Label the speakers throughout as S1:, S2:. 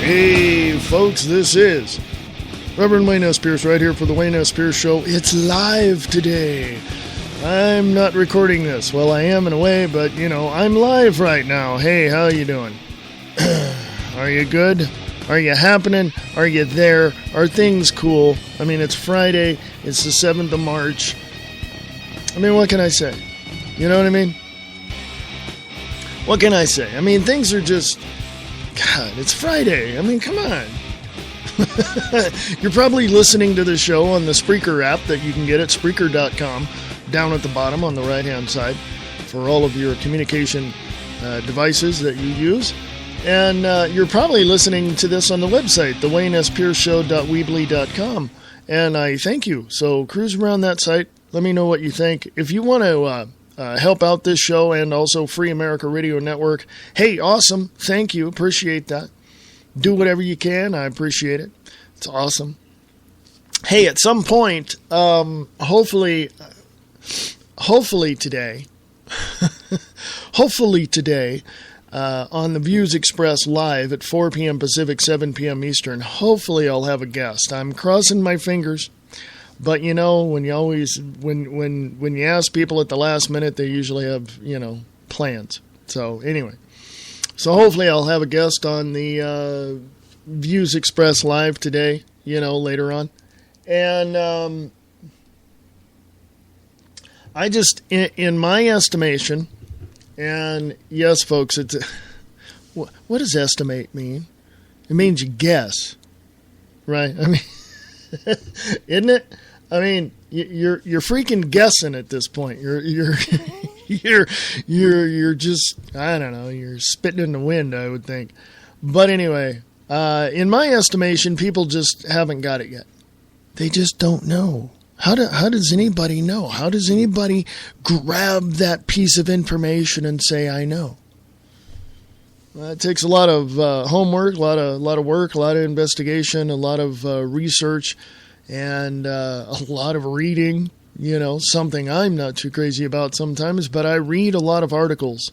S1: Hey, folks, this is Reverend Wayne S. Pierce right here for the Wayne S. Pierce Show. It's live today. I'm not recording this. Well, I am in a way, but, I'm live right now. Hey, how you doing? Are you good? Are you happening? Are you there? Are things cool? I mean, it's Friday. It's the 7th of March. I mean, what can I say? You know what I mean? What can I say? I mean, things are just... God, it's Friday. I mean, come on. You're probably listening to the show on the Spreaker app that you can get at Spreaker.com, down at the bottom on the right-hand side for all of your communication devices that you use. And you're probably listening to this on the website, thewaynespearceshow.weebly.com. And I thank you. So cruise around that site. Let me know what you think. If you want to... help out this show and also Free America Radio Network. Hey, awesome. Thank you. Appreciate that. Do whatever you can. I appreciate it. It's awesome. Hey, at some point, hopefully today, on the Views Express Live at 4 p.m. Pacific, 7 p.m. Eastern, hopefully I'll have a guest. I'm crossing my fingers. But when you ask people at the last minute, they usually have, plans. So anyway, hopefully I'll have a guest on the Views Express Live today, later on. And I just, in my estimation, and yes, folks, it's what does estimate mean? It means you guess, right? I mean, isn't it? I mean, you're freaking guessing at this point. You're just, I don't know, you're spitting in the wind, I would think. But anyway, in my estimation, people just haven't got it yet. They just don't know. How does anybody know? How does anybody grab that piece of information and say, I know? It takes a lot of homework, a lot of work, a lot of investigation, a lot of research, and a lot of reading, something I'm not too crazy about sometimes, but I read a lot of articles.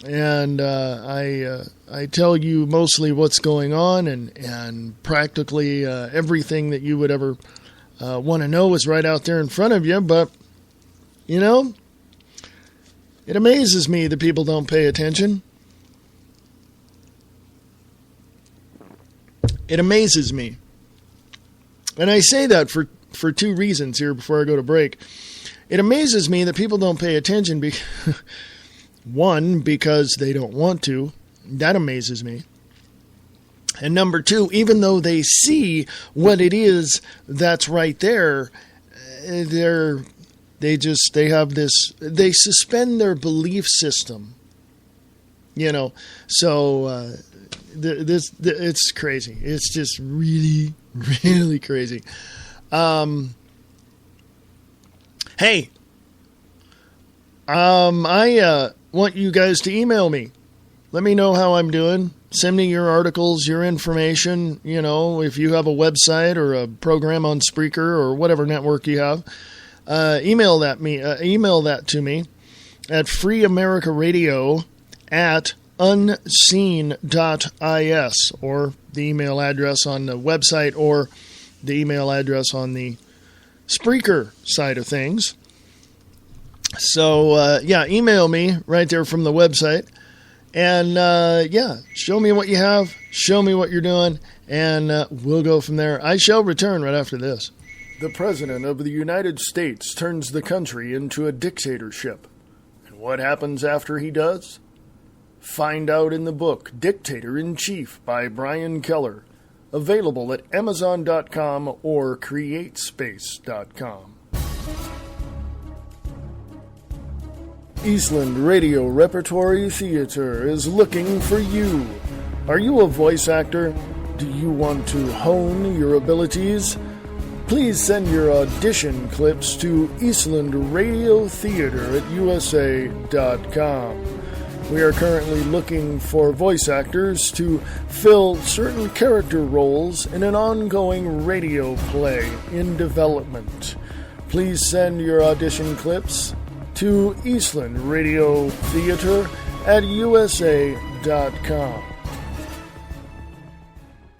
S1: And I tell you mostly what's going on, and practically everything that you would ever want to know is right out there in front of you. But, it amazes me that people don't pay attention. It amazes me. And I say that for two reasons here before I go to break. It amazes me that people don't pay attention. One, because they don't want to. That amazes me. And number two, even though they see what it is that's right there, they suspend their belief system. So it's crazy. It's just really, really crazy. Hey, I want you guys to email me. Let me know how I'm doing. Send me your articles, your information. If you have a website or a program on Spreaker or whatever network you have, email that to me at freeamericaradio@unseen.is, or the email address on the website, or the email address on the Spreaker side of things. So, email me right there from the website. And, show me what you have, show me what you're doing, and we'll go from there. I shall return right after this. The President of the United States turns the country into a dictatorship. And what happens after he does? Find out in the book Dictator-in-Chief by Brian Keller, available at Amazon.com or CreateSpace.com. Eastland Radio Repertory Theater is looking for you. Are you a voice actor? Do you want to hone your abilities? Please send your audition clips to Eastland Radio Theater at USA.com. We are currently looking for voice actors to fill certain character roles in an ongoing radio play in development. Please send your audition clips to Eastland Radio Theater at USA.com.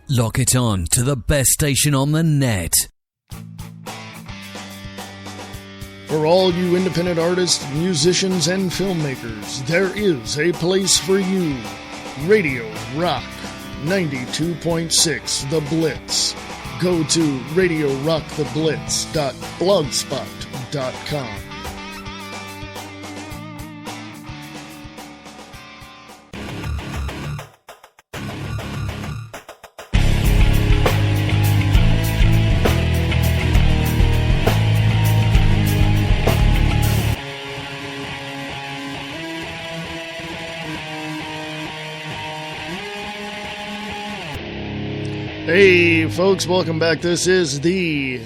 S2: Lock it on to the best station on the net.
S1: For all you independent artists, musicians, and filmmakers, there is a place for you. Radio Rock 92.6 The Blitz. Go to radiorocktheblitz.blogspot.com. Hey folks, welcome back. This is the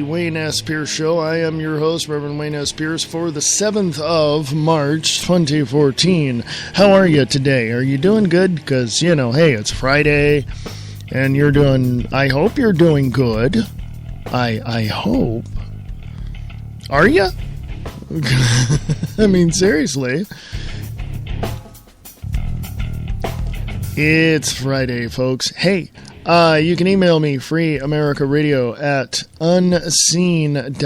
S1: Wayne S. Pierce Show. I am your host, Reverend Wayne S. Pierce, for the 7th of March, 2014. How are you today? Are you doing good? Because, you know, hey, it's Friday, and you're doing, I hope you're doing good. I hope. Are you? I mean, seriously. It's Friday, folks. Hey, you can email me, freeamericaradio at unseen.is.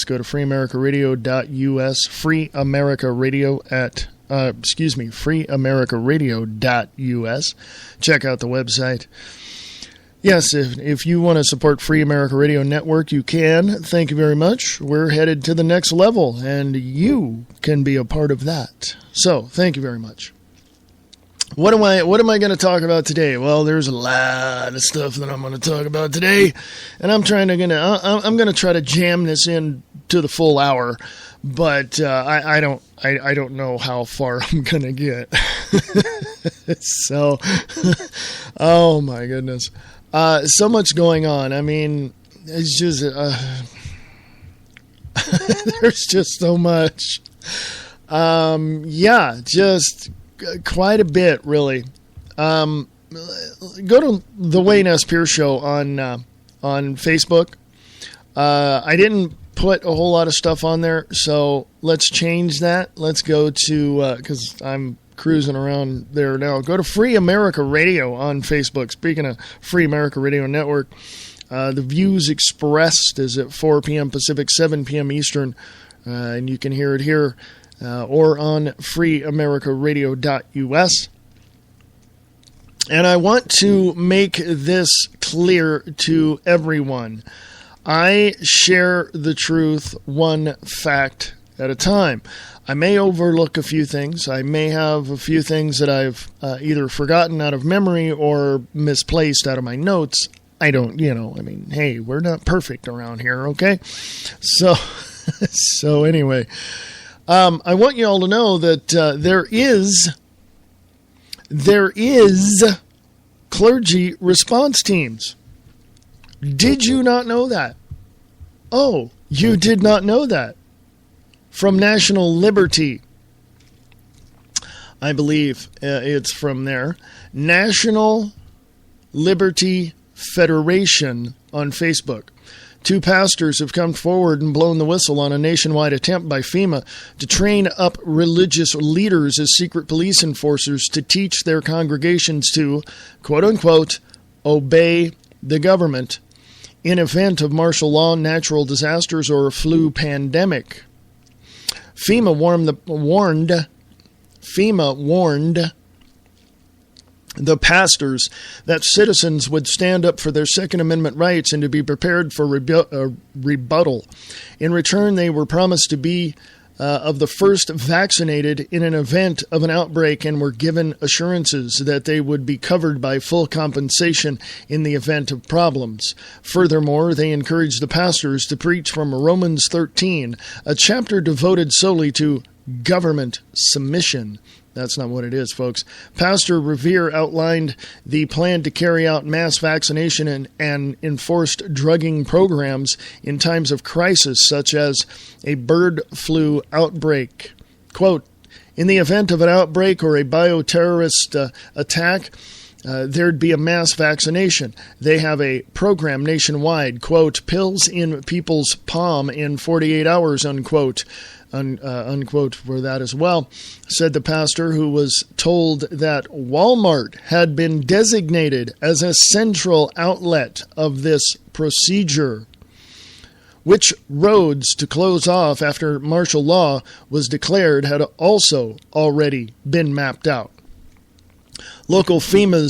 S1: Go to freeamericaradio.us, freeamericaradio.us. Check out the website. Yes, if you want to support Free America Radio Network, you can. Thank you very much. We're headed to the next level, and you can be a part of that. So, thank you very much. What am I going to talk about today? Well, there's a lot of stuff that I'm going to talk about today, and I'm going to try to jam this in to the full hour, but I don't know how far I'm going to get. So, oh my goodness, so much going on. I mean, it's just there's just so much. Just quite a bit, really. Go to the Wayne S. Pierce Show on Facebook. I didn't put a whole lot of stuff on there, so let's change that. Let's go to, because I'm cruising around there now. Go to Free America Radio on Facebook. Speaking of Free America Radio Network, the views expressed is at 4 p.m. Pacific, 7 p.m. Eastern, and you can hear it here. Or on freeamericaradio.us. And I want to make this clear to everyone. I share the truth one fact at a time. I may overlook a few things. I may have a few things that I've either forgotten out of memory or misplaced out of my notes. I don't, hey, we're not perfect around here, okay? So anyway, I want you all to know that there is clergy response teams. Did you not know that? Oh, you did not know that. From National Liberty. I believe it's from there. National Liberty Federation on Facebook. 2 pastors have come forward and blown the whistle on a nationwide attempt by FEMA to train up religious leaders as secret police enforcers to teach their congregations to, quote-unquote, obey the government in event of martial law, natural disasters, or a flu pandemic. FEMA warned the pastors that citizens would stand up for their Second Amendment rights and to be prepared for rebuttal. In return, they were promised to be of the first vaccinated in an event of an outbreak and were given assurances that they would be covered by full compensation in the event of problems. Furthermore, they encouraged the pastors to preach from Romans 13, a chapter devoted solely to government submission. That's not what it is, folks. Pastor Revere outlined the plan to carry out mass vaccination and enforced drugging programs in times of crisis, such as a bird flu outbreak. Quote, In the event of an outbreak or a bioterrorist attack, there'd be a mass vaccination. They have a program nationwide, quote, pills in people's palm in 48 hours, unquote, unquote, for that as well, said the pastor, who was told that Walmart had been designated as a central outlet of this procedure. Which roads to close off after martial law was declared had also already been mapped out. Local FEMAs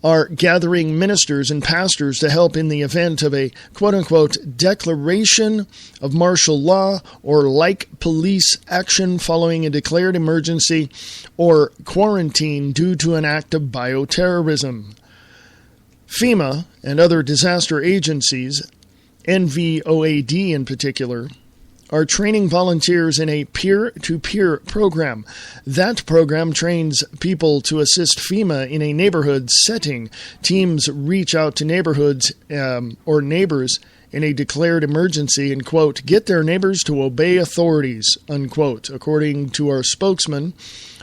S1: are gathering ministers and pastors to help in the event of a quote-unquote declaration of martial law or like police action following a declared emergency or quarantine due to an act of bioterrorism. FEMA and other disaster agencies, NVOAD in particular, are training volunteers in a peer-to-peer program. That program trains people to assist FEMA in a neighborhood setting. Teams reach out to neighborhoods or neighbors in a declared emergency and, quote, get their neighbors to obey authorities, unquote. According to our spokesman,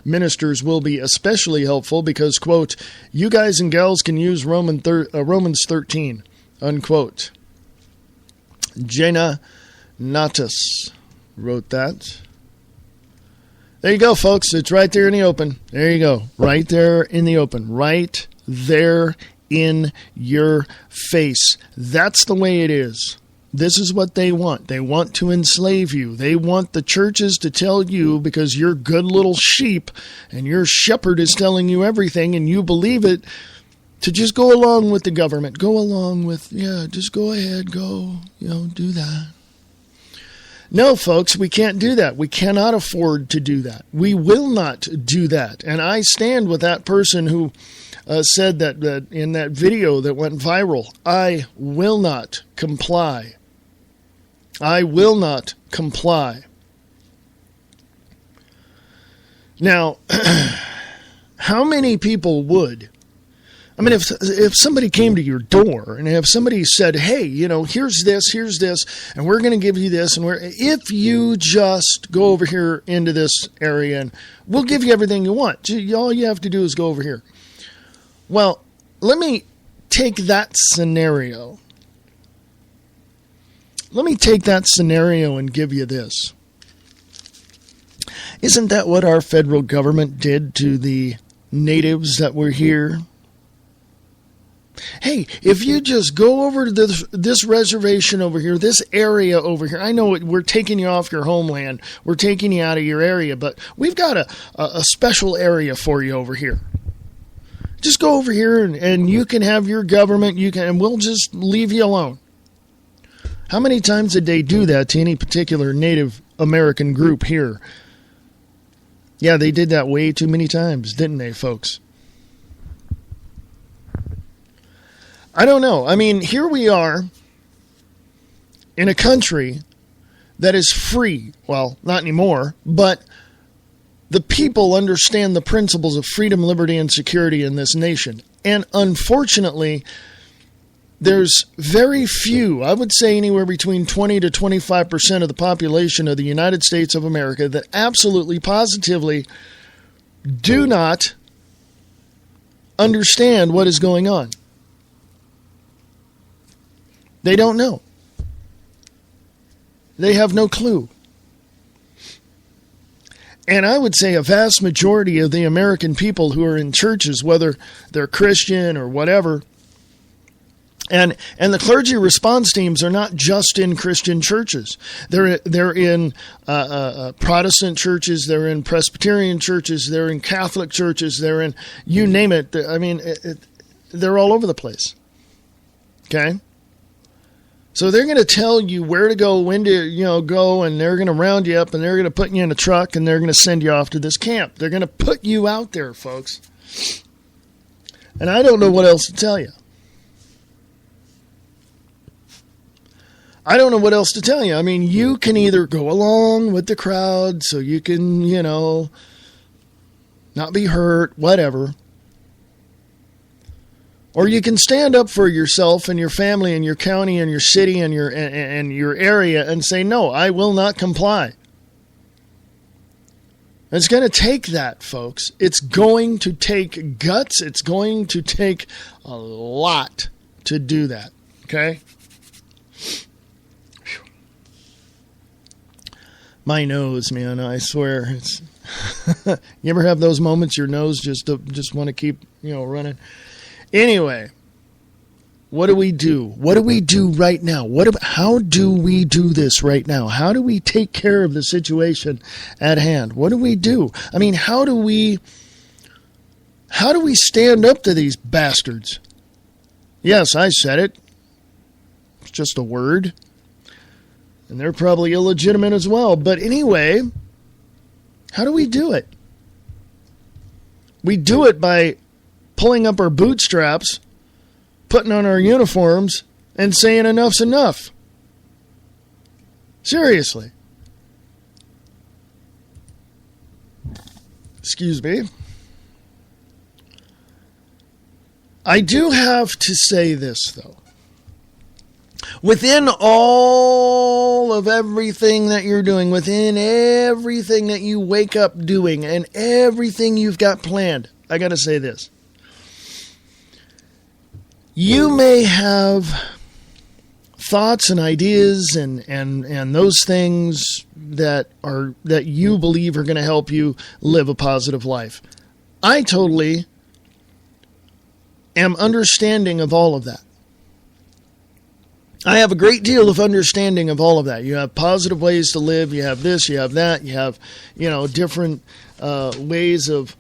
S1: ministers will be especially helpful because, quote, you guys and gals can use Romans 13, unquote. Jenna Natus wrote that. There you go, folks. It's right there in the open. There you go. Right there in the open. Right there in your face. That's the way it is. This is what they want. They want to enslave you. They want the churches to tell you, because you're good little sheep and your shepherd is telling you everything and you believe it, to just go along with the government. Go along with, just go ahead, go, do that. No, folks, we can't do that. We cannot afford to do that. We will not do that. And I stand with that person who said that in that video that went viral. I will not comply. I will not comply. Now, how many people would? I mean, if somebody came to your door and if somebody said, hey, here's this, and we're going to give you this, and if you just go over here into this area and we'll give you everything you want. All you have to do is go over here. Well, let me take that scenario. Let me take that scenario and give you this. Isn't that what our federal government did to the natives that were here? Hey, if you just go over to this reservation over here, this area over here, I know we're taking you off your homeland, we're taking you out of your area, but we've got a special area for you over here. Just go over here and you can have your government, and we'll just leave you alone. How many times did they do that to any particular Native American group here? Yeah, they did that way too many times, didn't they, folks? I don't know. I mean, here we are in a country that is free. Well, not anymore, but the people understand the principles of freedom, liberty, and security in this nation. And unfortunately, there's very few, I would say anywhere between 20 to 25% of the population of the United States of America that absolutely, positively do not understand what is going on. They don't know. They have no clue. And I would say a vast majority of the American people who are in churches, whether they're Christian or whatever, and the clergy response teams are not just in Christian churches. They're in Protestant churches, they're in Presbyterian churches, they're in Catholic churches, they're in, you name it. I mean, they're all over the place. Okay? So they're going to tell you where to go, when to go, and they're going to round you up, and they're going to put you in a truck, and they're going to send you off to this camp. They're going to put you out there, folks. And I don't know what else to tell you. I don't know what else to tell you. I mean, you can either go along with the crowd so you can, not be hurt, whatever. Or you can stand up for yourself and your family and your county and your city and your area and say, no, I will not comply. It's going to take that, folks. It's going to take guts. It's going to take a lot to do that. Okay? My nose, man, I swear. It's you ever have those moments your nose just want to keep, running? Anyway, what do we do? What do we do right now? How do we do this right now? How do we take care of the situation at hand? What do we do? I mean, how do we stand up to these bastards? Yes, I said it. It's just a word. And they're probably illegitimate as well. But anyway, how do we do it? We do it by pulling up our bootstraps, putting on our uniforms, and saying enough's enough. Seriously. Excuse me. I do have to say this, though. Within all of everything that you're doing, within everything that you wake up doing, and everything you've got planned, I got to say this. You may have thoughts and ideas and those things that you believe are going to help you live a positive life. I totally am understanding of all of that. I have a great deal of understanding of all of that. You have positive ways to live. You have this, you have that. You have, different ways of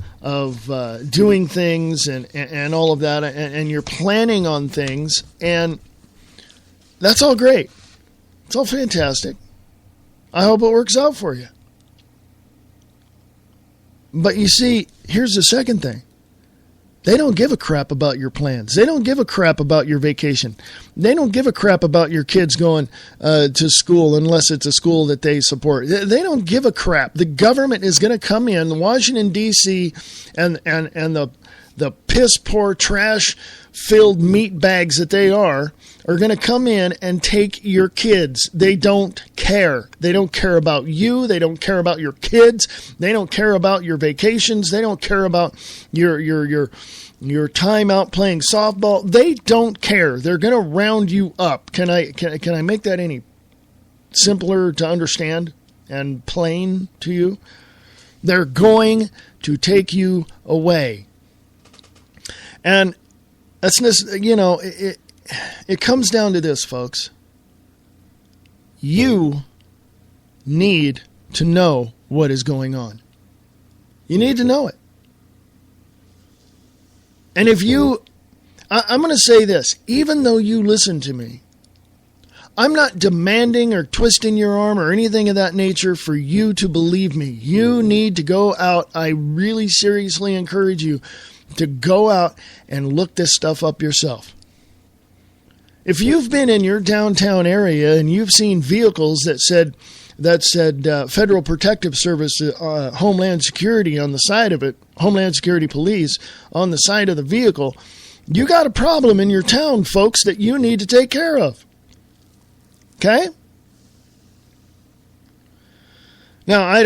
S1: doing things and all of that. And you're planning on things. And that's all great. It's all fantastic. I hope it works out for you. But you see, here's the second thing. They don't give a crap about your plans. They don't give a crap about your vacation. They don't give a crap about your kids going to school unless it's a school that they support. They don't give a crap. The government is going to come in, Washington, D.C., and the piss-poor, trash-filled meat bags that they are going to come in and take your kids. They don't care. They don't care about you. They don't care about your kids. They don't care about your vacations. They don't care about your time out playing softball. They don't care. They're going to round you up. Can I make that any simpler to understand and plain to you? They're going to take you away. And that's just, it comes down to this, folks. You need to know what is going on. You need to know it. And if I'm going to say this, even though you listen to me, I'm not demanding or twisting your arm or anything of that nature for you to believe me. You need to go out. I really seriously encourage you to go out and look this stuff up yourself. If you've been in your downtown area and you've seen vehicles that said Federal Protective Service, Homeland Security on the side of it, Homeland Security Police on the side of the vehicle, you got a problem in your town, folks, that you need to take care of. Okay? Now, I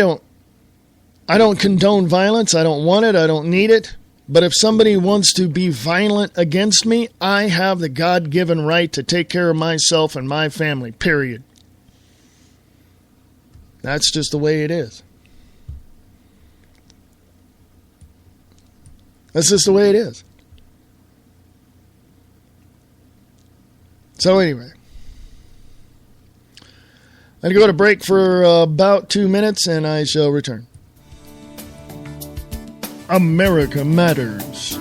S1: don't condone violence. I don't want it. I don't need it. But if somebody wants to be violent against me, I have the God-given right to take care of myself and my family, period. That's just the way it is. That's just the way it is. So anyway, I'm going to go to break for about 2 minutes, and I shall return. America Matters.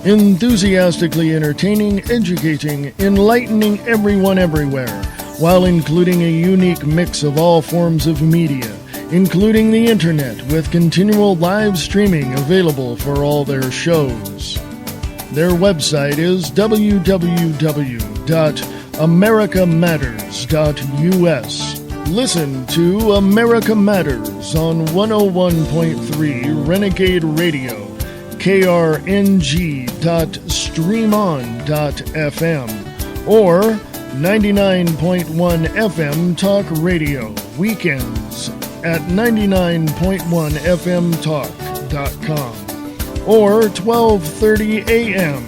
S1: Enthusiastically entertaining, educating, enlightening everyone everywhere, while including a unique mix of all forms of media, including the internet, with continual live streaming available for all their shows. Their website is www.americamatters.us. Listen to America Matters on 101.3 Renegade Radio, krng.streamon.fm, or 99.1 FM Talk Radio, weekends at 99.1fmtalk.com or 12:30 a.m.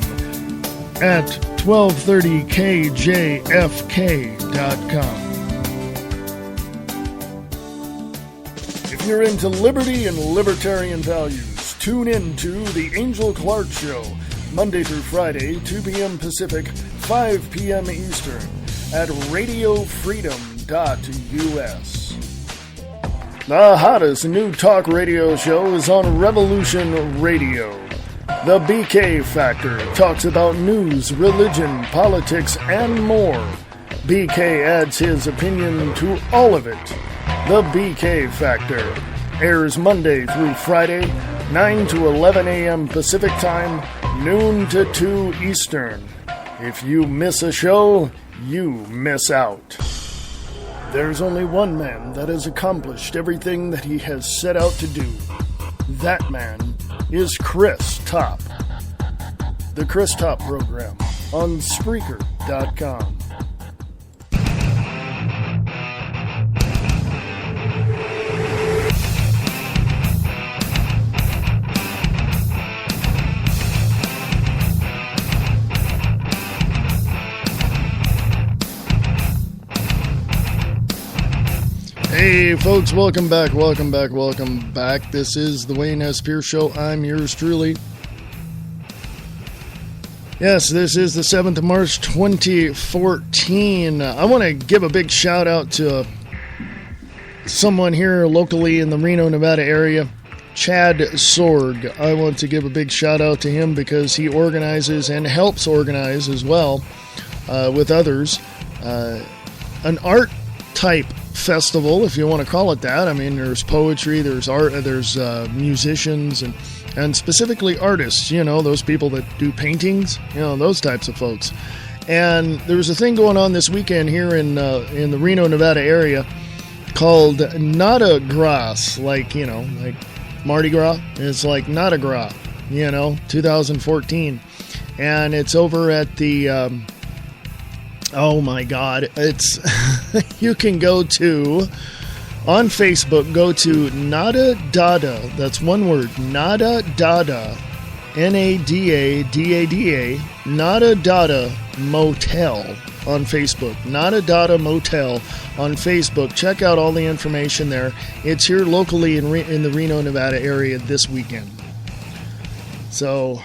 S1: at 1230kjfk.com. If you're into liberty and libertarian values, tune in to The Angel Clark Show, Monday through Friday, 2 p.m. Pacific, 5 p.m. Eastern, at radiofreedom.us. The hottest new talk radio show is on Revolution Radio. The BK Factor talks about news, religion, politics, and more. BK adds his opinion to all of it. The BK Factor airs Monday through Friday, 9 to 11 a.m. Pacific Time, noon to 2 Eastern. If you miss a show, you miss out. There's only one man that has accomplished everything that he has set out to do. That man is Chris Top. The Chris Top Program on Spreaker.com. Hey folks, welcome back. This is the Wayne S. Pierce Show. I'm yours truly. Yes, this is the 7th of March, 2014. I want to give a big shout out to someone here locally in the Reno, Nevada area, Chad Sorg. I want to give a big shout out to him because he organizes and helps organize as well with others an art type festival, if you want to call it that. I mean, there's poetry, there's art, there's musicians, and specifically artists, you know, those people that do paintings, you know, those types of folks. And there's a thing going on this weekend here in the Reno, Nevada area called Nada Gras, like, you know, like Mardi Gras. It's like Nada Gras, you know, 2014. And it's over at the oh my God, it's you can go to on Facebook, go to Nada Dada, that's one word, Nada Dada, Nadada, Nada Dada Motel on Facebook, Nada Dada Motel on Facebook. Check out all the information there. It's here locally in the Reno, Nevada area this weekend. So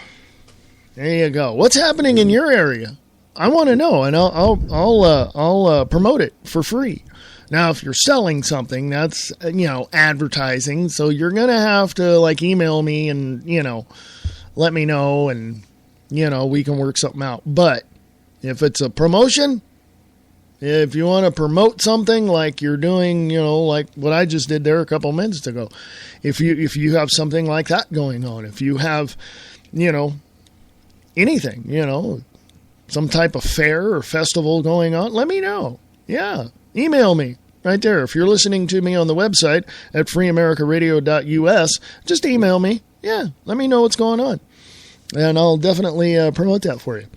S1: there you go. What's happening in your area? I want to know, and I'll promote it for free. Now, if you're selling something, that's, you know, advertising, so you're going to have to, like, email me and, you know, let me know, and, you know, we can work something out. But if it's a promotion, if you want to promote something like you're doing, you know, like what I just did there a couple minutes ago, if you have something like that going on, if you have, you know, anything, you know, some type of fair or festival going on, let me know. Yeah, email me right there. If you're listening to me on the website at freeamericaradio.us, just email me. Yeah, let me know what's going on, and I'll definitely promote that for you.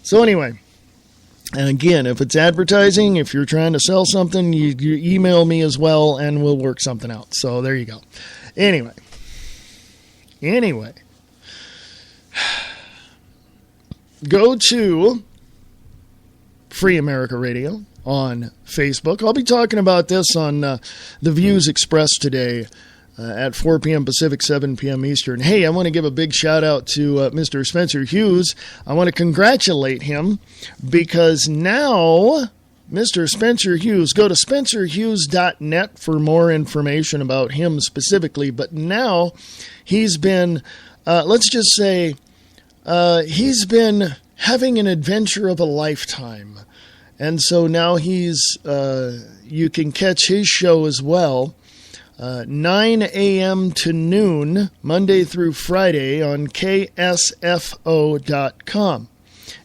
S1: So anyway, and again, if it's advertising, if you're trying to sell something, you email me as well, and we'll work something out. So there you go. Anyway. Go to Free America Radio on Facebook. I'll be talking about this on The Views Expressed today at 4 p.m. Pacific, 7 p.m. Eastern. Hey, I want to give a big shout out to Mr. Spencer Hughes. I want to congratulate him because now Mr. Spencer Hughes, go to spencerhughes.net for more information about him specifically. But now he's been, let's just say, he's been having an adventure of a lifetime. And so now he's, you can catch his show as well, 9 a.m. to noon, Monday through Friday on KSFO.com.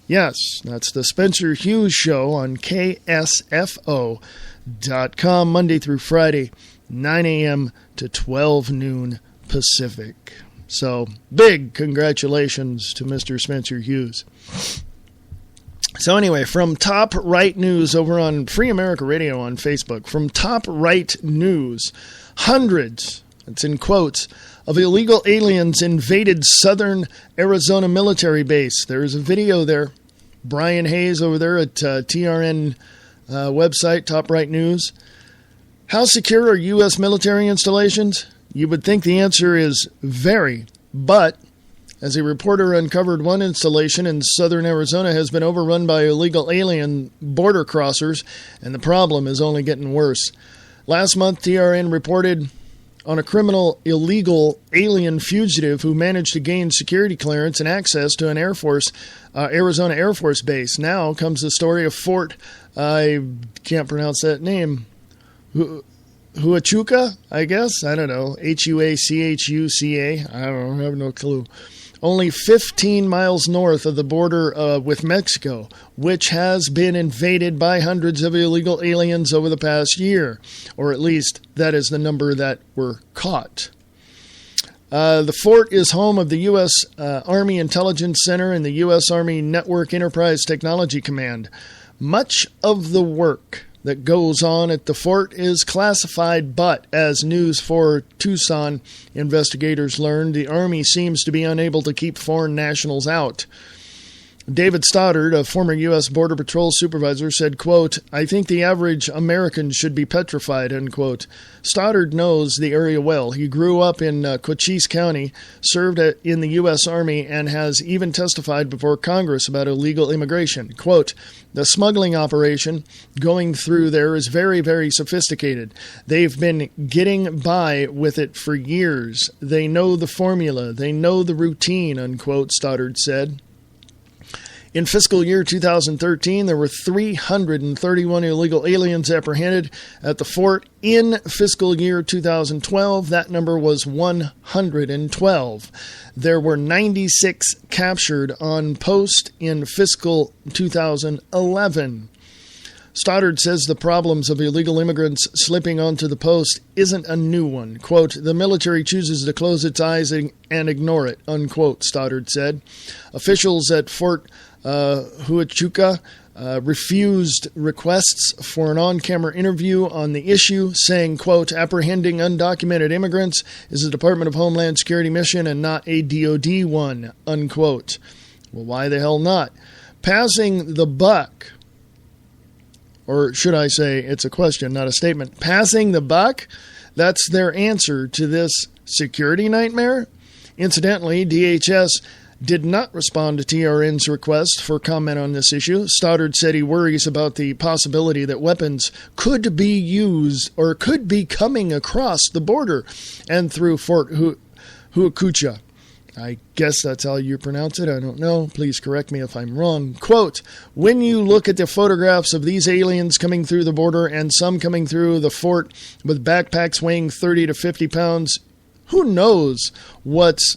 S1: Yes, that's the Spencer Hughes Show on KSFO.com, Monday through Friday, 9 a.m. to 12 noon Pacific. So, big congratulations to Mr. Spencer Hughes. So anyway, from Top Right News over on Free America Radio on Facebook, from Top Right News, hundreds, it's in quotes, of illegal aliens invaded southern Arizona military base. There's a video there. Brian Hayes over there at TRN website, Top Right News. How secure are U.S. military installations? You would think the answer is very, but as a reporter uncovered, one installation in southern Arizona has been overrun by illegal alien border crossers, and the problem is only getting worse. Last month, TRN reported on a criminal illegal alien fugitive who managed to gain security clearance and access to an Arizona Air Force base. Now comes the story of Fort, I can't pronounce that name, Huachuca, I guess? I don't know. Huachuca? I don't know. I have no clue. Only 15 miles north of the border with Mexico, which has been invaded by hundreds of illegal aliens over the past year. Or at least that is the number that were caught. The fort is home of the U.S. Army Intelligence Center and the U.S. Army Network Enterprise Technology Command. Much of the work that goes on at the fort is classified, but as News 4 Tucson investigators learned, the Army seems to be unable to keep foreign nationals out. David Stoddard, a former U.S. Border Patrol supervisor, said, quote, "I think the average American should be petrified," unquote. Stoddard knows the area well. He grew up in Cochise County, served in the U.S. Army, and has even testified before Congress about illegal immigration. Quote, "The smuggling operation going through there is very, very sophisticated. They've been getting by with it for years. They know the formula. They know the routine," unquote, Stoddard said. In fiscal year 2013, there were 331 illegal aliens apprehended at the fort. In fiscal year 2012, that number was 112. There were 96 captured on post in fiscal 2011. Stoddard says the problems of illegal immigrants slipping onto the post isn't a new one. Quote, "The military chooses to close its eyes and ignore it," unquote, Stoddard said. Officials at Fort Huachuca refused requests for an on-camera interview on the issue, saying, quote, "Apprehending undocumented immigrants is a Department of Homeland Security mission and not a DOD one," unquote. Well, why the hell not? Passing the buck, or should I say it's a question, not a statement. Passing the buck? That's their answer to this security nightmare? Incidentally, DHS did not respond to TRN's request for comment on this issue. Stoddard said he worries about the possibility that weapons could be used or could be coming across the border and through Fort Huachuca. I guess that's how you pronounce it. I don't know. Please correct me if I'm wrong. Quote, "When you look at the photographs of these aliens coming through the border and some coming through the fort with backpacks weighing 30 to 50 pounds, who knows what's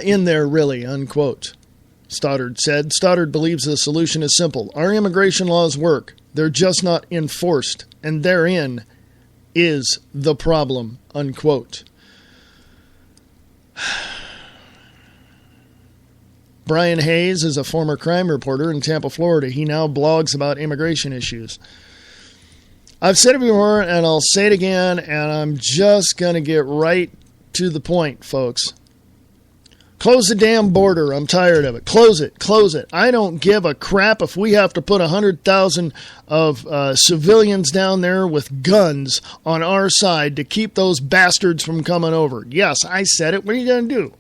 S1: in there really," unquote, Stoddard said. Stoddard believes the solution is simple. Our immigration laws work. They're just not enforced, and therein is the problem, unquote. Brian Hayes is a former crime reporter in Tampa, Florida. He now blogs about immigration issues. I've said it before, and I'll say it again, and I'm just going to get right to the point, folks. Close the damn border. I'm tired of it. Close it. Close it. I don't give a crap if we have to put 100,000 of civilians down there with guns on our side to keep those bastards from coming over. Yes, I said it. What are you going to do?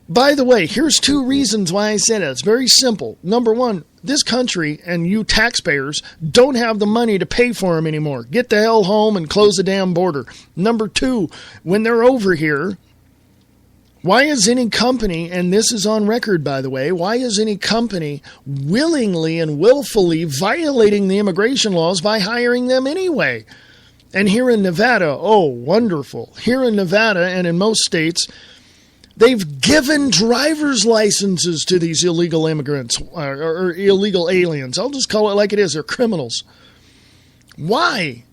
S1: By the way, here's 2 reasons why I said it. It's very simple. Number 1, this country and you taxpayers don't have the money to pay for them anymore. Get the hell home and close the damn border. Number 2, when they're over here, why is any company, and this is on record, by the way, why is any company willingly and willfully violating the immigration laws by hiring them anyway? And here in Nevada, oh, wonderful. Here in Nevada and in most states, they've given driver's licenses to these illegal immigrants or illegal aliens. I'll just call it like it is. They're criminals. Why?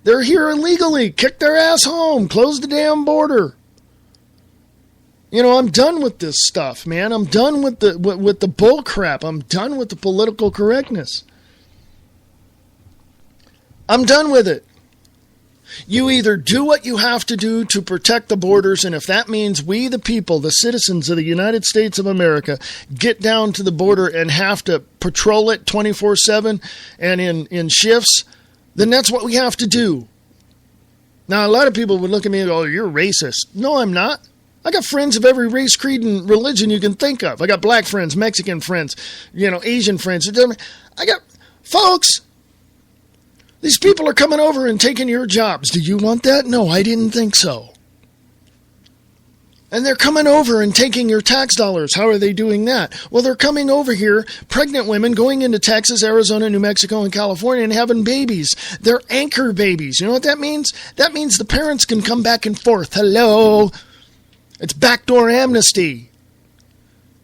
S1: They're here illegally. Kick their ass home. Close the damn border. I'm done with this stuff, man. I'm done with the bull crap. I'm done with the political correctness. I'm done with it. You either do what you have to do to protect the borders, and if that means we, the people, the citizens of the United States of America, get down to the border and have to patrol it 24/7 and in shifts, then that's what we have to do. Now, a lot of people would look at me and go, "Oh, you're racist." No, I'm not. I got friends of every race, creed, and religion you can think of. I got black friends, Mexican friends, Asian friends. Folks, these people are coming over and taking your jobs. Do you want that? No, I didn't think so. And they're coming over and taking your tax dollars. How are they doing that? Well, they're coming over here, pregnant women, going into Texas, Arizona, New Mexico, and California and having babies. They're anchor babies. You know what that means? That means the parents can come back and forth. Hello. It's backdoor amnesty.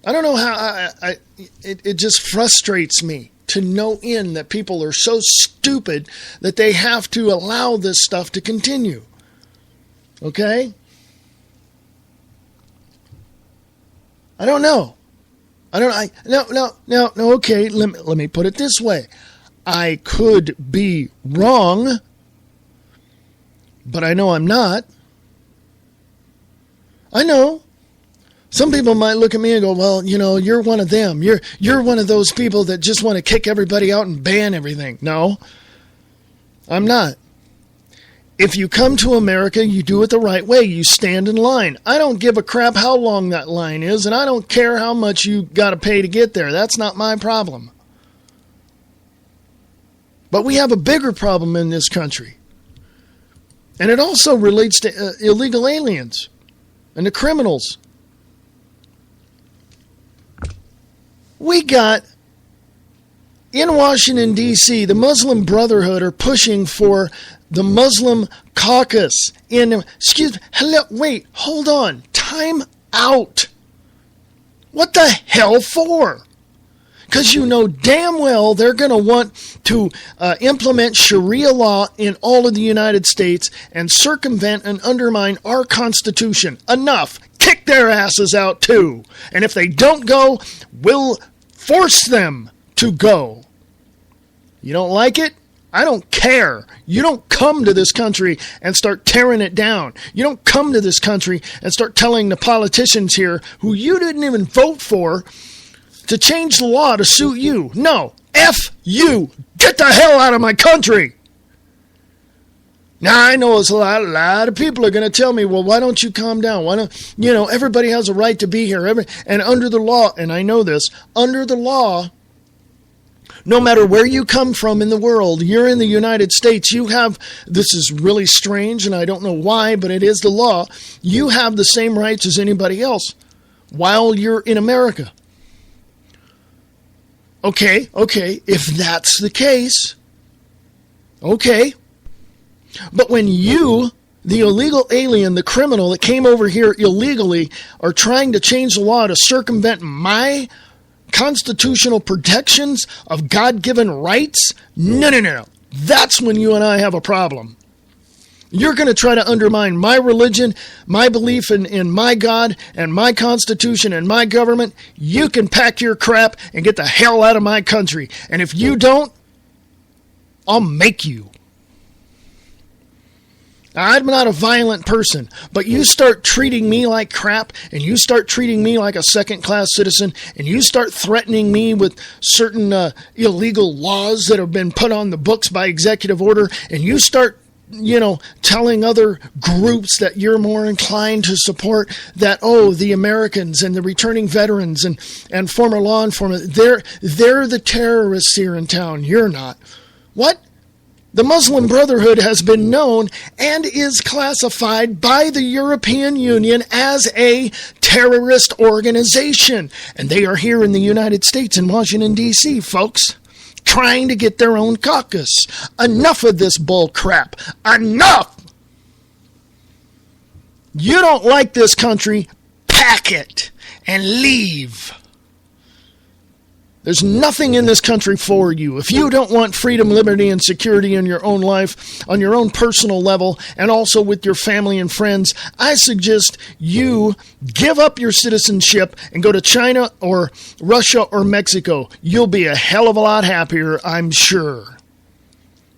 S1: I don't know how it just frustrates me to no end that people are so stupid that they have to allow this stuff to continue. Okay? I don't know. No, okay, let me put it this way. I could be wrong, but I know I'm not. I know. Some people might look at me and go, "Well, you're one of them. You're one of those people that just want to kick everybody out and ban everything." No, I'm not. If you come to America, you do it the right way. You stand in line. I don't give a crap how long that line is, and I don't care how much you got to pay to get there. That's not my problem. But we have a bigger problem in this country. And it also relates to illegal aliens and the criminals. We got, in Washington, D.C., the Muslim Brotherhood are pushing for the Muslim caucus. Hold on. Time out. What the hell for? Because you know damn well they're going to want to implement Sharia law in all of the United States and circumvent and undermine our Constitution. Enough. Kick their asses out too. And if they don't go, we'll force them to go. You don't like it? I don't care. You don't come to this country and start tearing it down. You don't come to this country and start telling the politicians here, who you didn't even vote for, to change the law to suit you. No. F you. Get the hell out of my country. Now, I know a lot of people are going to tell me, well, why don't you calm down? Why don't, everybody has a right to be here. And under the law, and I know this, under the law, no matter where you come from in the world, you're in the United States, this is really strange, and I don't know why, but it is the law, you have the same rights as anybody else while you're in America. Okay, if that's the case, okay. But when you, the illegal alien, the criminal that came over here illegally, are trying to change the law to circumvent my constitutional protections of God-given rights, no. That's when you and I have a problem. You're going to try to undermine my religion, my belief in my God and my Constitution and my government. You can pack your crap and get the hell out of my country. And if you don't, I'll make you. I'm not a violent person, but you start treating me like crap, and you start treating me like a second-class citizen, and you start threatening me with certain illegal laws that have been put on the books by executive order, and you start, telling other groups that you're more inclined to support that, the Americans and the returning veterans and former law enforcement, they're the terrorists here in town. You're not. What? The Muslim Brotherhood has been known and is classified by the European Union as a terrorist organization. And they are here in the United States in Washington, D.C., folks, trying to get their own caucus. Enough of this bull crap. Enough! You don't like this country, pack it and leave. There's nothing in this country for you. If you don't want freedom, liberty, and security in your own life, on your own personal level, and also with your family and friends, I suggest you give up your citizenship and go to China or Russia or Mexico. You'll be a hell of a lot happier, I'm sure.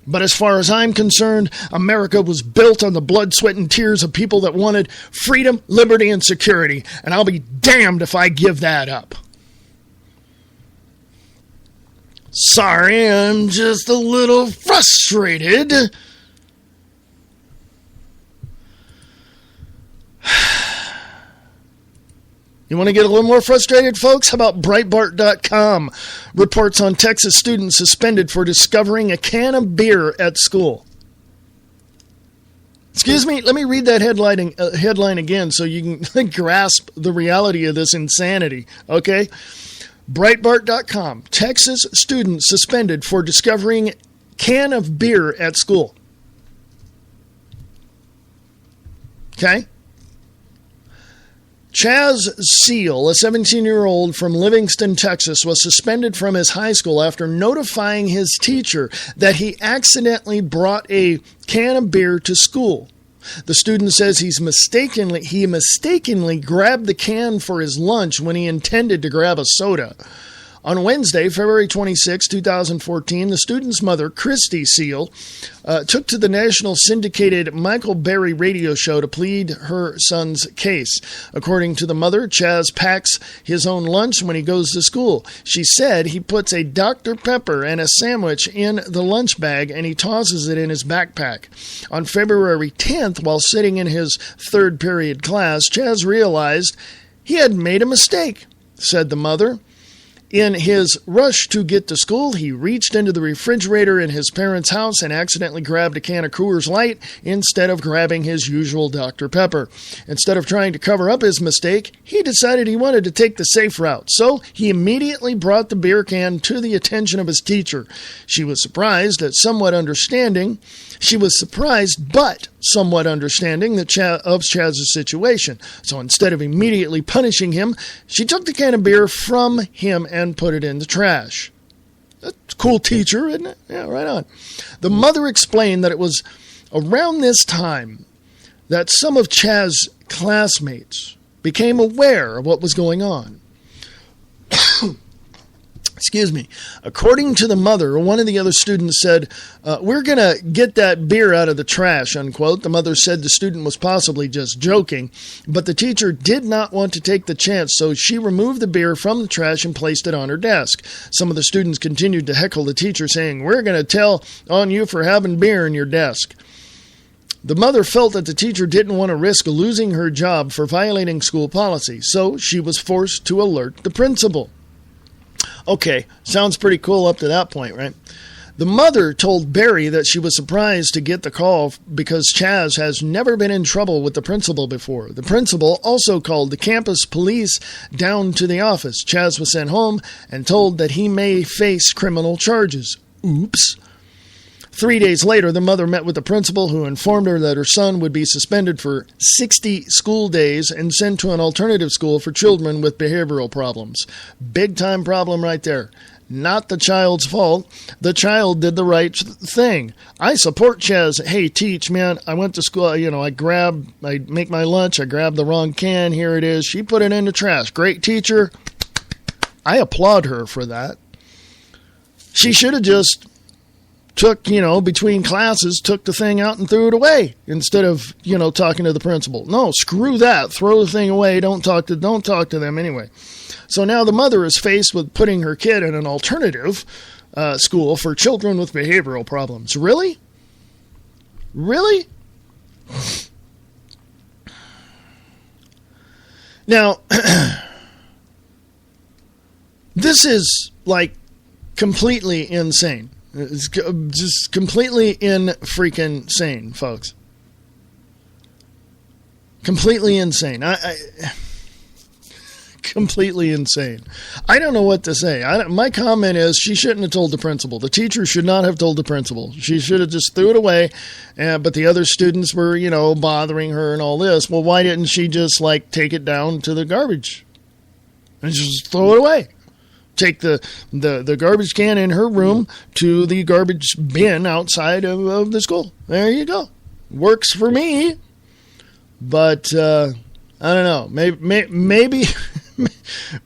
S1: But as far as I'm concerned, America was built on the blood, sweat, and tears of people that wanted freedom, liberty, and security, and I'll be damned if I give that up. Sorry, I'm just a little frustrated. You want to get a little more frustrated, folks? How about Breitbart.com reports on Texas students suspended for discovering a can of beer at school. Excuse me, let me read that headline again so you can grasp the reality of this insanity, okay? Breitbart.com, Texas students suspended for discovering can of beer at school. Okay? Chaz Seal, a 17-year-old from Livingston, Texas, was suspended from his high school after notifying his teacher that he accidentally brought a can of beer to school. The student says he mistakenly grabbed the can for his lunch when he intended to grab a soda. On Wednesday, February 26, 2014, the student's mother, Christy Seal, took to the national syndicated Michael Berry radio show to plead her son's case. According to the mother, Chaz packs his own lunch when he goes to school. She said he puts a Dr. Pepper and a sandwich in the lunch bag and he tosses it in his backpack. On February 10th, while sitting in his third period class, Chaz realized he had made a mistake, said the mother. In his rush to get to school, he reached into the refrigerator in his parents' house and accidentally grabbed a can of Coors Light instead of grabbing his usual Dr. Pepper. Instead of trying to cover up his mistake, he decided he wanted to take the safe route, so he immediately brought the beer can to the attention of his teacher. She was surprised but somewhat understanding of Chaz's situation. So instead of immediately punishing him, she took the can of beer from him and put it in the trash. That's a cool teacher, isn't it? Yeah, right on. The mother explained that it was around this time that some of Chaz's classmates became aware of what was going on. Excuse me. According to the mother, one of the other students said, we're going to get that beer out of the trash, unquote. The mother said the student was possibly just joking, but the teacher did not want to take the chance, so she removed the beer from the trash and placed it on her desk. Some of the students continued to heckle the teacher, saying, we're going to tell on you for having beer in your desk. The mother felt that the teacher didn't want to risk losing her job for violating school policy, so she was forced to alert the principal. Okay, sounds pretty cool up to that point, right? The mother told Barry that she was surprised to get the call because Chaz has never been in trouble with the principal before. The principal also called the campus police down to the office. Chaz was sent home and told that he may face criminal charges. Oops. 3 days later, the mother met with the principal, who informed her that her son would be suspended for 60 school days and sent to an alternative school for children with behavioral problems. Big time problem right there. Not the child's fault. The child did the right thing. I support Chaz. Hey, teach, man, I went to school, I make my lunch, I grabbed the wrong can, here it is. She put it in the trash. Great teacher. I applaud her for that. She should have just took between classes, took the thing out and threw it away instead of, talking to the principal. No, screw that. Throw the thing away. Don't talk to them anyway. So now the mother is faced with putting her kid in an alternative school for children with behavioral problems. Really? Really? Now, this is completely insane. It's just completely freaking insane, folks. Completely insane. Completely insane. I don't know what to say. My comment is she shouldn't have told the principal. The teacher should not have told the principal. She should have just threw it away. But the other students were, bothering her and all this. Well, why didn't she just take it down to the garbage and just throw it away? take the garbage can in her room to the garbage bin outside of the school. There you go. Works for me. But I don't know. Maybe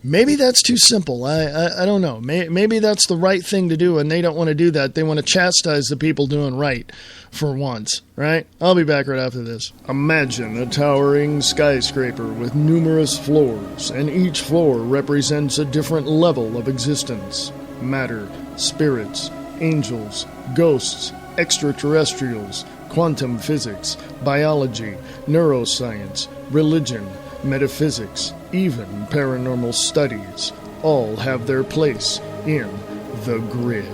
S1: maybe that's too simple. I don't know. Maybe that's the right thing to do, and they don't want to do that. They want to chastise the people doing right for once, right? I'll be back right after this. Imagine a towering skyscraper with numerous floors, and each floor represents a different level of existence. Matter, spirits, angels, ghosts, extraterrestrials, quantum physics, biology, neuroscience, religion, metaphysics, even paranormal studies, all have their place in The Grid.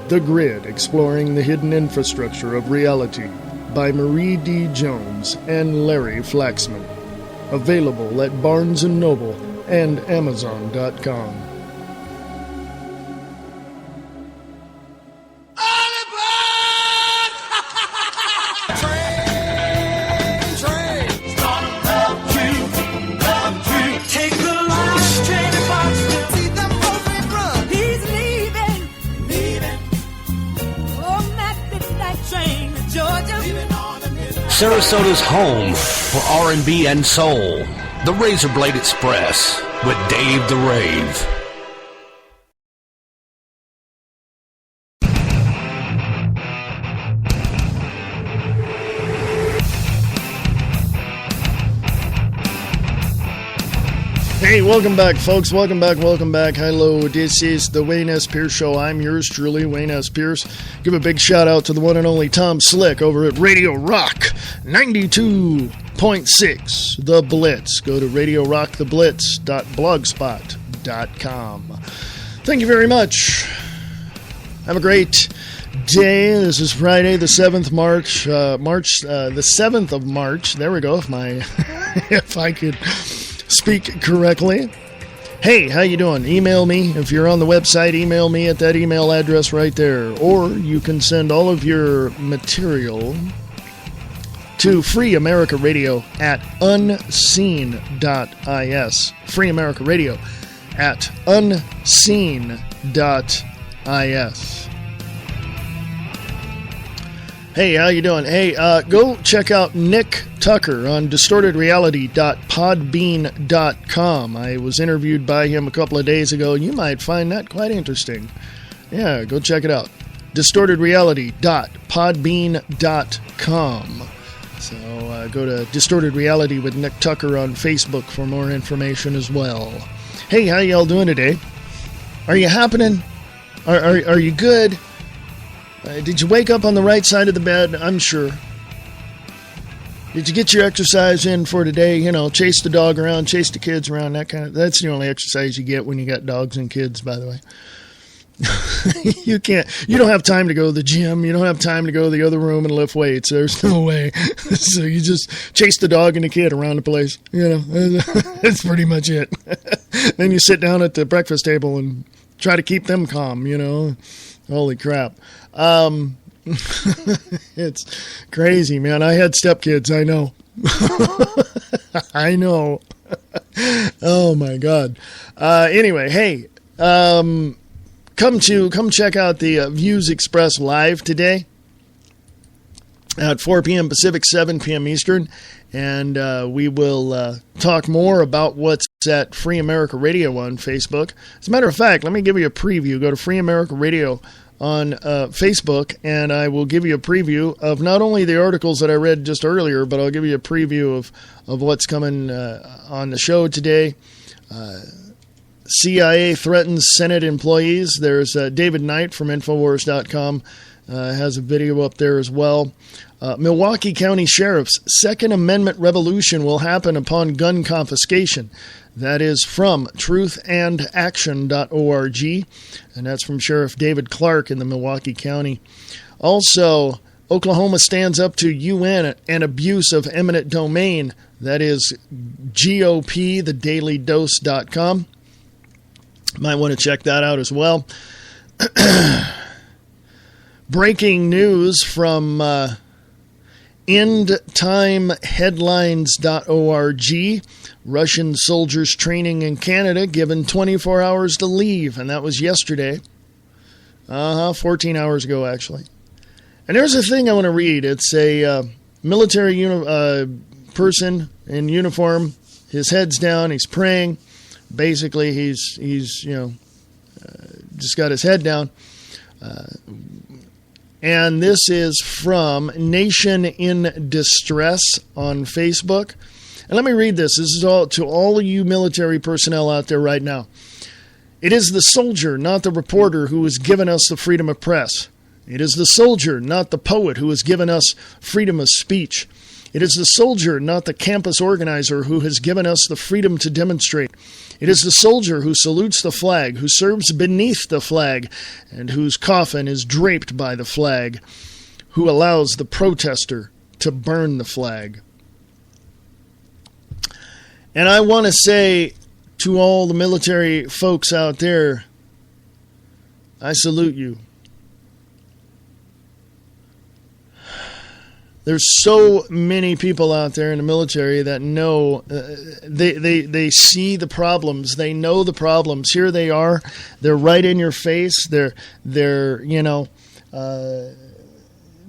S1: The Grid, Exploring the Hidden Infrastructure of Reality, by Marie D. Jones and Larry Flaxman. Available at Barnes & Noble and Amazon.com.
S3: Sarasota's home for R&B and soul. The Razorblade Express with Dave the Rave.
S1: Hey, welcome back, folks. Welcome back. Hello, this is the Wayne S. Pierce Show. I'm yours truly, Wayne S. Pierce. Give a big shout out to the one and only Tom Slick over at Radio Rock 92.6 The Blitz. Go to radiorocktheblitz.blogspot.com. Thank you very much. Have a great day. This is Friday, the 7th March. The 7th of March. There we go. If I could speak correctly. Hey, how you doing? Email me. If you're on the website, email me at that email address right there. Or you can send all of your material to Free America Radio at unseen.is. Free America Radio at unseen.is. Hey, how you doing? Hey, go check out Nick Tucker on distortedreality.podbean.com. I was interviewed by him a couple of days ago, and you might find that quite interesting. Yeah, go check it out. distortedreality.podbean.com. So go to Distorted Reality with Nick Tucker on Facebook for more information as well. Hey, how y'all doing today? Are you happening? Are you good? Did you wake up on the right side of the bed? I'm sure. Did you get your exercise in for today? You know, chase the dog around, chase the kids around, that's the only exercise you get when you got dogs and kids, by the way. You don't have time to go to the gym. You don't have time to go to the other room and lift weights. There's no way. So you just chase the dog and the kid around the place. You know, that's pretty much it. Then you sit down at the breakfast table and try to keep them calm, you know. Holy crap. It's crazy, man. I had stepkids. I know. I know. Oh my God. Anyway, hey, come check out the Views Express live today at 4 p.m. Pacific, 7 p.m. Eastern. And we will talk more about what's at Free America Radio on Facebook. As a matter of fact, let me give you a preview. Go to Free America Radio on Facebook, and I will give you a preview of not only the articles that I read just earlier, but I'll give you a preview of what's coming on the show today. CIA threatens Senate employees. There's David Knight from Infowars.com has a video up there as well. Milwaukee County Sheriff's Second Amendment revolution will happen upon gun confiscation. That is from truthandaction.org, and that's from Sheriff David Clark in the Milwaukee County. Also, Oklahoma stands up to UN and abuse of eminent domain. That is GOPthedailydose.com. Might want to check that out as well. Breaking news from endtimeheadlines.org. Russian soldiers training in Canada given 24 hours to leave, and that was yesterday. 14 hours ago, actually. And there's a thing I want to read. It's a military person in uniform. His head's down. He's praying. Basically, he's just got his head down. And this is from Nation in Distress on Facebook. And let me read this. This is all to all of you military personnel out there right now. It is the soldier, not the reporter, who has given us the freedom of press. It is the soldier, not the poet, who has given us freedom of speech. It is the soldier, not the campus organizer, who has given us the freedom to demonstrate. It is the soldier who salutes the flag, who serves beneath the flag, and whose coffin is draped by the flag, who allows the protester to burn the flag. And I want to say to all the military folks out there, I salute you. There's so many people out there in the military that know, they see the problems. They know the problems. Here they are. They're right in your face. They're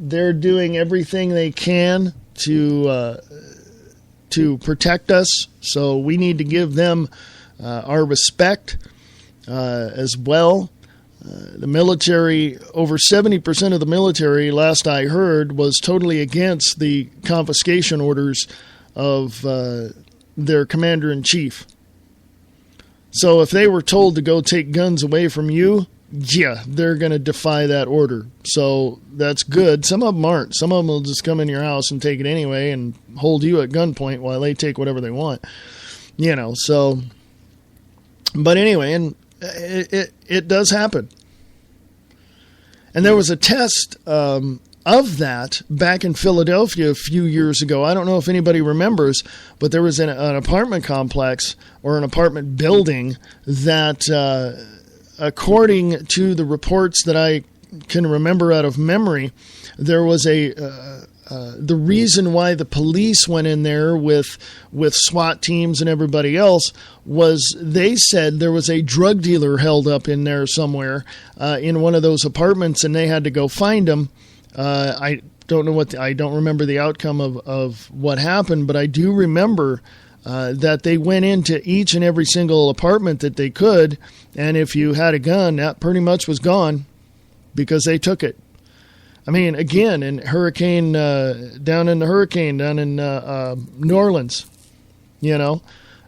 S1: doing everything they can to protect us. So we need to give them our respect as well. The military, over 70% of the military, last I heard, was totally against the confiscation orders of their commander-in-chief. So if they were told to go take guns away from you, yeah, they're going to defy that order. So that's good. Some of them aren't. Some of them will just come in your house and take it anyway and hold you at gunpoint while they take whatever they want. So... But anyway, and it does happen. And there was a test of that back in Philadelphia a few years ago. I don't know if anybody remembers, but there was an apartment complex or an apartment building that, according to the reports that I can remember out of memory, there was the reason why the police went in there with SWAT teams and everybody else was they said there was a drug dealer held up in there somewhere in one of those apartments, and they had to go find him. I don't remember the outcome of what happened, but I do remember that they went into each and every single apartment that they could, and if you had a gun, that pretty much was gone because they took it. I mean, again, down in New Orleans,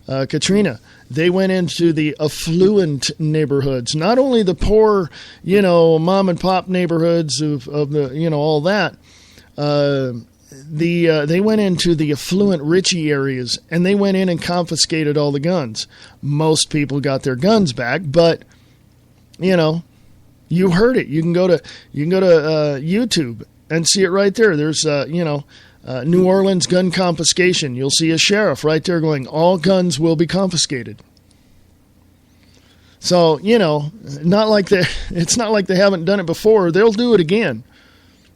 S1: Katrina, they went into the affluent neighborhoods, not only the poor, mom and pop neighborhoods of the, all that. They went into the affluent Richie areas, and they went in and confiscated all the guns. Most people got their guns back, but, you heard it. You can go to YouTube and see it right there. There's New Orleans gun confiscation. You'll see a sheriff right there going, all guns will be confiscated. So it's not like they haven't done it before. They'll do it again.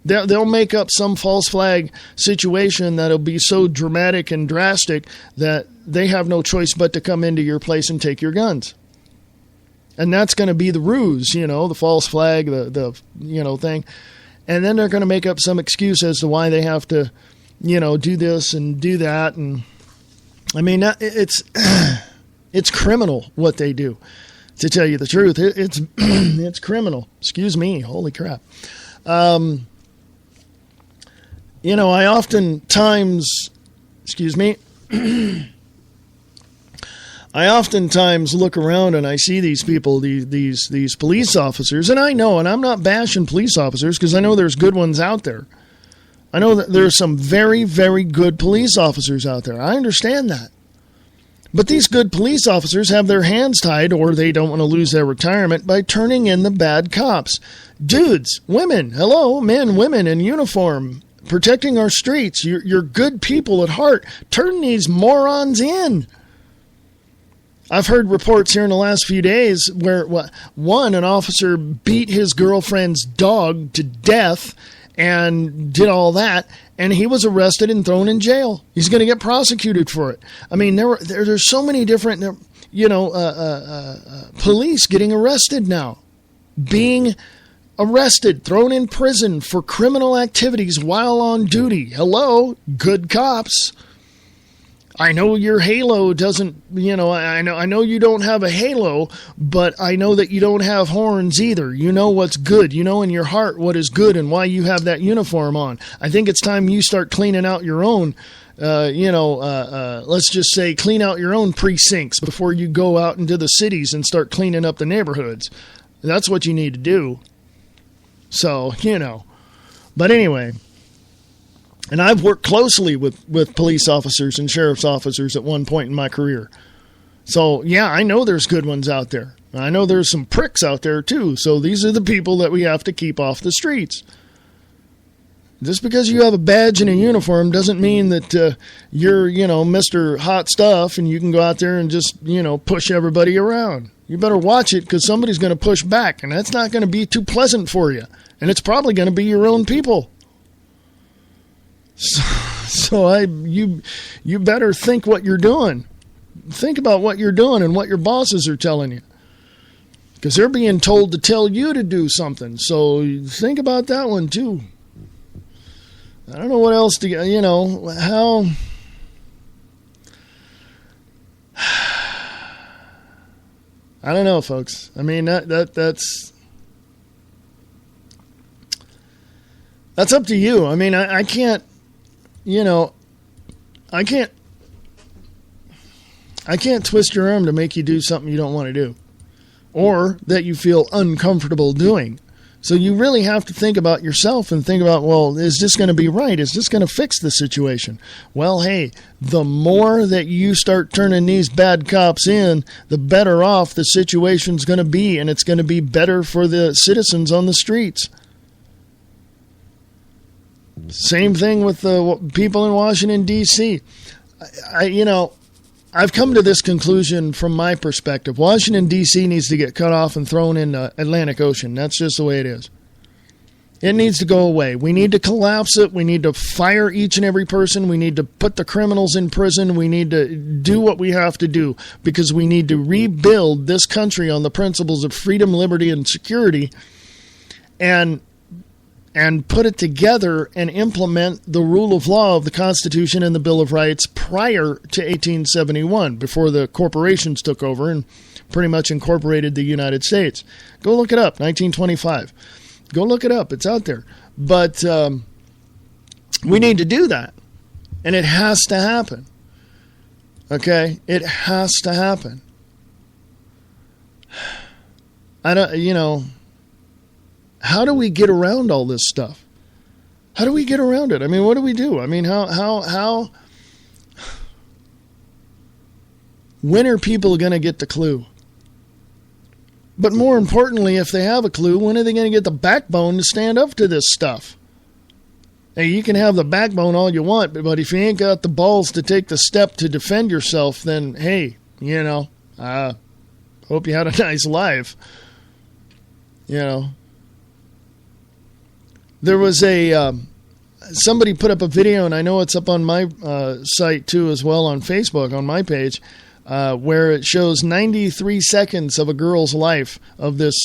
S1: They'll make up some false flag situation that'll be so dramatic and drastic that they have no choice but to come into your place and take your guns. And that's going to be the ruse, the false flag, the thing. And then they're going to make up some excuse as to why they have to, do this and do that. And I mean, it's criminal what they do, to tell you the truth. It's criminal. Excuse me. Holy crap. I oftentimes look around and I see these people, these police officers, and I know, and I'm not bashing police officers because I know there's good ones out there. I know that there's some very, very good police officers out there. I understand that. But these good police officers have their hands tied, or they don't want to lose their retirement, by turning in the bad cops. Dudes, women, hello, men, women in uniform, protecting our streets. You're good people at heart. Turn these morons in. I've heard reports here in the last few days where an officer beat his girlfriend's dog to death, and did all that, and he was arrested and thrown in jail. He's going to get prosecuted for it. I mean, there's so many different, police getting arrested now, being arrested, thrown in prison for criminal activities while on duty. Hello, good cops. I know your halo doesn't, I know you don't have a halo, but I know that you don't have horns either. You know what's good. You know in your heart what is good and why you have that uniform on. I think it's time you start cleaning out your own, let's just say clean out your own precincts before you go out into the cities and start cleaning up the neighborhoods. That's what you need to do. So, but anyway, and I've worked closely with police officers and sheriff's officers at one point in my career. So, yeah, I know there's good ones out there. I know there's some pricks out there, too. So these are the people that we have to keep off the streets. Just because you have a badge and a uniform doesn't mean that you're, Mr. Hot Stuff and you can go out there and just, push everybody around. You better watch it because somebody's going to push back, and that's not going to be too pleasant for you. And it's probably going to be your own people. So you better think what you're doing. Think about what you're doing and what your bosses are telling you. Because they're being told to tell you to do something. So think about that one too. I don't know what else to, how... I don't know, folks. I mean, that's up to you. I mean, I can't, I can't twist your arm to make you do something you don't want to do or that you feel uncomfortable doing. So you really have to think about yourself and think about, well, is this going to be right? Is this going to fix the situation? Well, hey, the more that you start turning these bad cops in, the better off the situation's going to be, and it's going to be better for the citizens on the streets. Same thing with the people in Washington, D.C. I've come to this conclusion from my perspective. Washington, D.C. needs to get cut off and thrown in the Atlantic Ocean. That's just the way it is. It needs to go away. We need to collapse it. We need to fire each and every person. We need to put the criminals in prison. We need to do what we have to do because we need to rebuild this country on the principles of freedom, liberty, and security and put it together and implement the rule of law of the Constitution and the Bill of Rights prior to 1871, before the corporations took over and pretty much incorporated the United States. Go look it up, 1925. Go look it up. It's out there. But we need to do that, and it has to happen. Okay? It has to happen. How do we get around all this stuff? How do we get around it? I mean, what do we do? I mean, how when are people going to get the clue? But more importantly, if they have a clue, when are they going to get the backbone to stand up to this stuff? Hey, you can have the backbone all you want, but if you ain't got the balls to take the step to defend yourself, then, hey, hope you had a nice life. There was somebody put up a video, and I know it's up on my site too as well on Facebook, on my page, where it shows 93 seconds of a girl's life of this,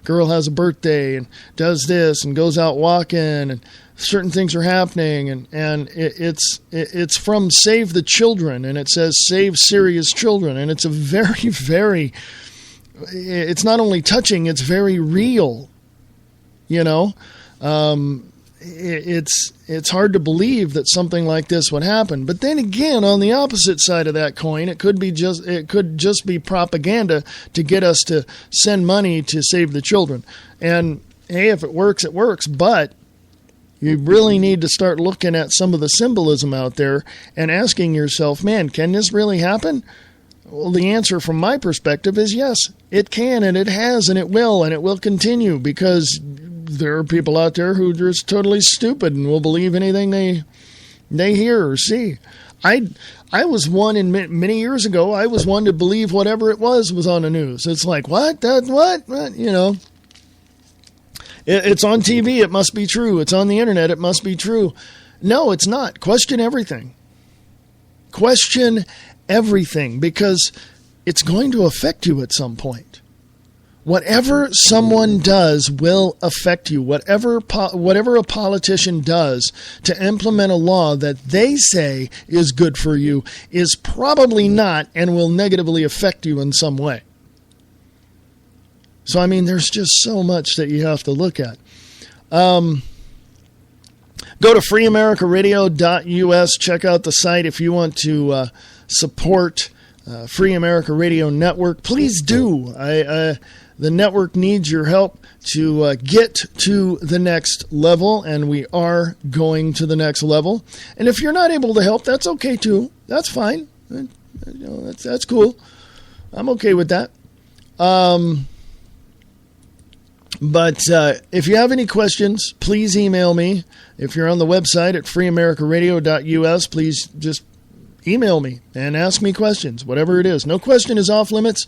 S1: girl has a birthday and does this and goes out walking and certain things are happening. And it's from Save the Children, and it says Save Syria's Children. And it's a very, very, it's not only touching, it's very real, It's hard to believe that something like this would happen. But then again, on the opposite side of that coin, it could just be propaganda to get us to send money to save the children. And hey, if it works, it works. But you really need to start looking at some of the symbolism out there and asking yourself, man, can this really happen? Well, the answer from my perspective is yes, it can, and it has, and it will continue, because there are people out there who are just totally stupid and will believe anything they hear or see. I was one many years ago. I was one to believe whatever it was on the news. It's like, what? What? It's on TV, it must be true. It's on the internet, it must be true. No, it's not. Question everything. Question everything, because it's going to affect you at some point. Whatever someone does will affect you. Whatever a politician does to implement a law that they say is good for you is probably not and will negatively affect you in some way. So, I mean, there's just so much that you have to look at. Go to freeamericaradio.us. Check out the site if you want to support Free America Radio Network. Please do. The network needs your help to get to the next level, and we are going to the next level. And if you're not able to help, that's okay too. That's fine. That's cool. I'm okay with that. But if you have any questions, please email me. If you're on the website at freeamericaradio.us, please just email me and ask me questions, whatever it is. No question is off limits.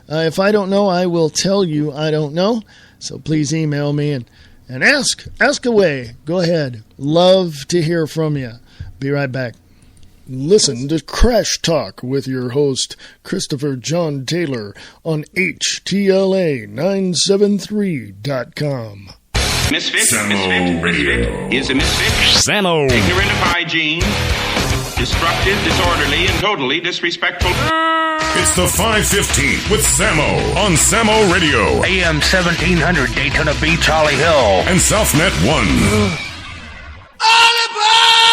S1: If I don't know, I will tell you I don't know. So please email me and ask. Ask away. Go ahead. Love to hear from you. Be right back. Listen to Crash Talk with your host, Christopher John Taylor, on HTLA973.com.
S4: Misfit is a misfit.
S2: Samo.
S4: Ignorant of hygiene, destructive, disorderly, and totally disrespectful.
S5: It's the 515 with Samo on Samo Radio.
S3: AM 1700 Daytona Beach, Holly Hill.
S5: And Southnet 1.
S6: All aboard!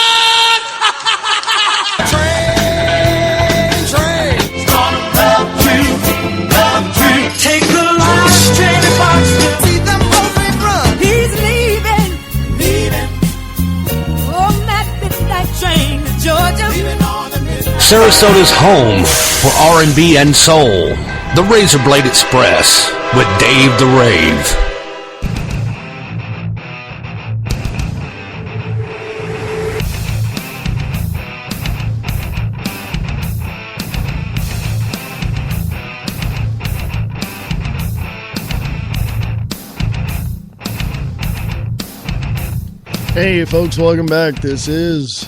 S6: Train, it's gonna love you. Take the last train to Boston. See them moving, run.
S7: He's leaving. On that midnight train to Georgia.
S6: Leaving on the midnight.
S3: Sarasota's home for R&B and soul. The Razorblade Express with Dave the Rave.
S1: Hey, folks, welcome back. This is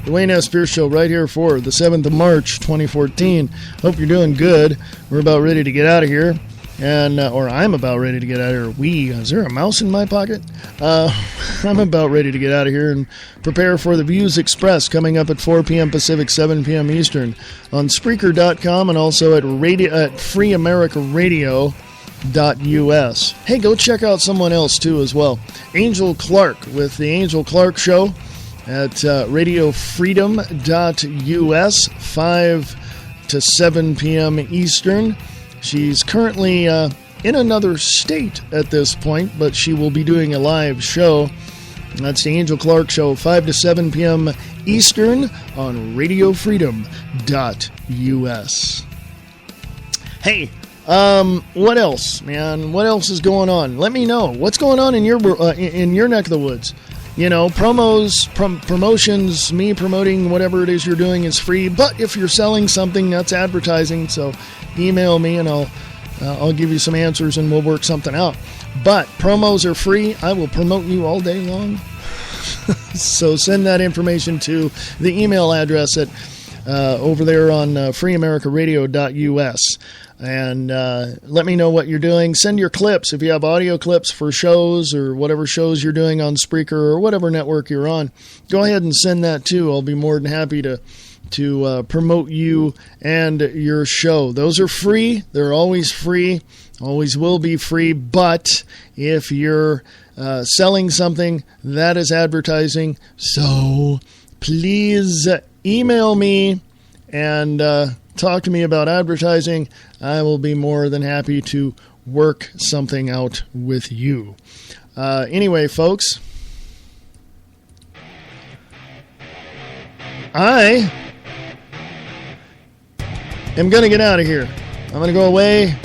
S1: the Wayne S. Pierce Show right here for the 7th of March, 2014. Hope you're doing good. We're about ready to get out of here. Or I'm about ready to get out of here. Is there a mouse in my pocket? I'm about ready to get out of here and prepare for the Views Express coming up at 4 p.m. Pacific, 7 p.m. Eastern on Spreaker.com and also at freeamericaradio.us. Hey, go check out someone else too as well. Angel Clark with the Angel Clark Show at radiofreedom.us, 5 to 7 p.m. Eastern. She's currently in another state at this point, but she will be doing a live show. That's the Angel Clark Show, 5 to 7 p.m. Eastern on radiofreedom.us. Hey, what else, man? What else is going on? Let me know. What's going on in your neck of the woods? You know, promotions, me promoting whatever it is you're doing is free. But if you're selling something, that's advertising. So email me and I'll give you some answers and we'll work something out. But promos are free. I will promote you all day long. So send that information to the email address at over there on freeamericaradio.us. And let me know what you're doing. Send your clips. If you have audio clips for shows or whatever shows you're doing on Spreaker or whatever network you're on, go ahead and send that too. I'll be more than happy to promote you and your show. Those are free. They're always free. Always will be free. But if you're selling something, that is advertising. So please email me and talk to me about advertising. I will be more than happy to work something out with you. Anyway, folks, I am going to get out of here. I'm going to go away.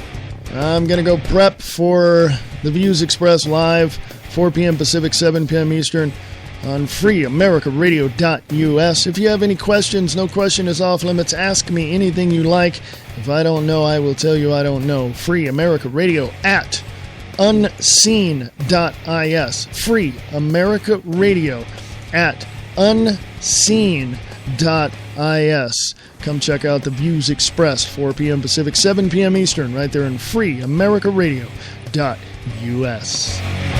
S1: I'm going to go prep for the Views Express live, 4 p.m. Pacific, 7 p.m. Eastern on freeamericaradio.us. If you have any questions, no question is off limits. Ask me anything you like. If I don't know, I will tell you I don't know. Free America Radio at unseen.is. Free America Radio at unseen.is. Come check out the views expressed, 4 p.m. Pacific, 7 p.m. Eastern, right there in freeamericaradio.us.